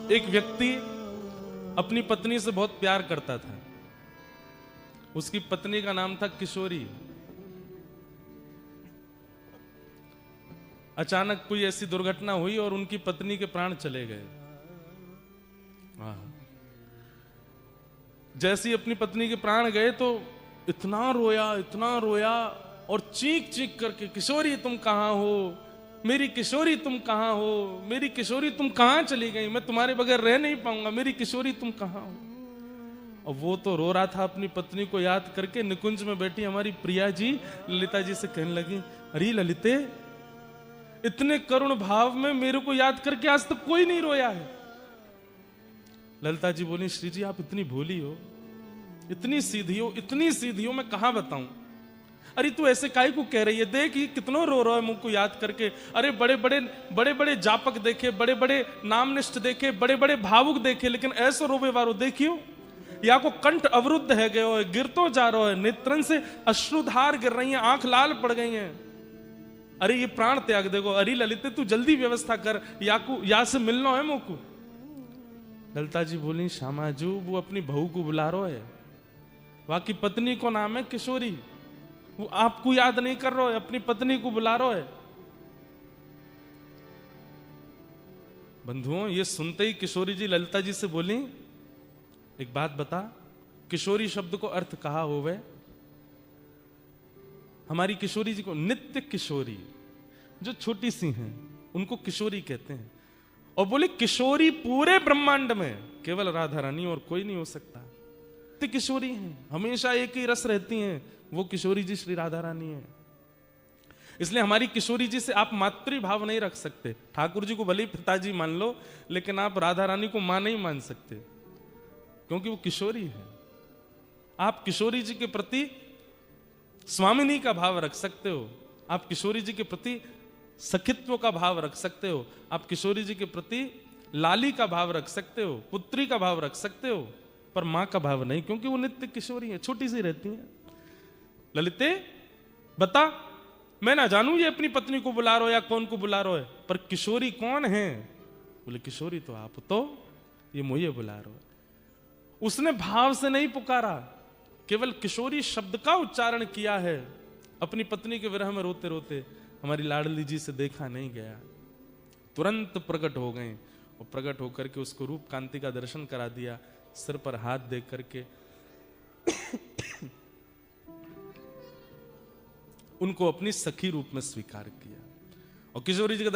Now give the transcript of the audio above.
एक व्यक्ति अपनी पत्नी से बहुत प्यार करता था। उसकी पत्नी का नाम था किशोरी। अचानक कोई ऐसी दुर्घटना हुई और उनकी पत्नी के प्राण चले गए। जैसे ही अपनी पत्नी के प्राण गए तो इतना रोया और चीख चीख करके, किशोरी तुम कहां हो, मेरी किशोरी तुम कहां हो, मेरी किशोरी तुम कहां चली गई, मैं तुम्हारे बगैर रह नहीं पाऊंगा, मेरी किशोरी तुम कहां हो। और वो तो रो रहा था अपनी पत्नी को याद करके। निकुंज में बैठी हमारी प्रिया जी ललिता जी से कहने लगी, अरे ललिते, इतने करुण भाव में मेरे को याद करके आज तक कोई नहीं रोया है। ललिता जी बोली, श्री जी आप इतनी भोली हो, इतनी सीधी हो, मैं कहां बताऊं। अरे तू ऐसे काहे को कह रही है, देख ये कितना रो रहा है मुझको याद करके। अरे बड़े बड़े जापक देखे, बड़े बड़े नामनिष्ठ देखे, बड़े बड़े भावुक देखे, लेकिन ऐसे रोवे वारो देखियो, या को कंठ अवरुद्ध है गयो है, गिरतो जा रहा है, नेत्रन से अश्रुधार गिर रही हैं, आंख लाल पड़ गई हैं। अरे ये प्राण त्याग देखो। अरे ललिते तू जल्दी व्यवस्था कर, या से मिलना है मोको। ललिता जी बोली, श्यामाजू वो अपनी बहू को बुला रहा है, वहां की पत्नी को नाम है किशोरी, वो आपको याद नहीं कर रहा है, अपनी पत्नी को बुला रहा है। बंधुओं ये सुनते ही किशोरी जी ललिता जी से बोली, एक बात बता, किशोरी शब्द को अर्थ कहा होवे। हमारी किशोरी जी को नित्य किशोरी, जो छोटी सी हैं उनको किशोरी कहते हैं। और बोले किशोरी पूरे ब्रह्मांड में केवल राधा रानी और कोई नहीं हो सकता। नित्य किशोरी हैं, हमेशा एक ही रस रहती हैं, वो किशोरी जी श्री राधा रानी है। इसलिए हमारी किशोरी जी से आप मातृभाव नहीं रख सकते। ठाकुर जी को भले पिताजी मान लो, लेकिन आप राधा रानी को मां नहीं मान सकते, क्योंकि वो किशोरी है। आप किशोरी जी के प्रति स्वामिनी का भाव रख सकते हो, आप किशोरी जी के प्रति सखित्व का भाव रख सकते हो, आप किशोरी जी के प्रति लाली का भाव रख सकते हो, पुत्री का भाव रख सकते हो, पर मां का भाव नहीं, क्योंकि वो नित्य किशोरी है, छोटी सी रहती है। ललिते बता, मैं ना जानूं ये अपनी पत्नी को बुला रहा हो या कौन को बुला रहा है, पर किशोरी कौन है। बोले किशोरी तो आप, तो ये मुझे बुला रहा है। उसने भाव से नहीं पुकारा, केवल किशोरी शब्द का उच्चारण किया है। अपनी पत्नी के विरह में रोते रोते हमारी लाडली जी से देखा नहीं गया, तुरंत प्रकट हो गए और प्रकट होकर के उसको रूप कांति का दर्शन करा दिया, सिर पर हाथ दे करके उनको अपनी सखी रूप में स्वीकार किया। और किशोरी जी का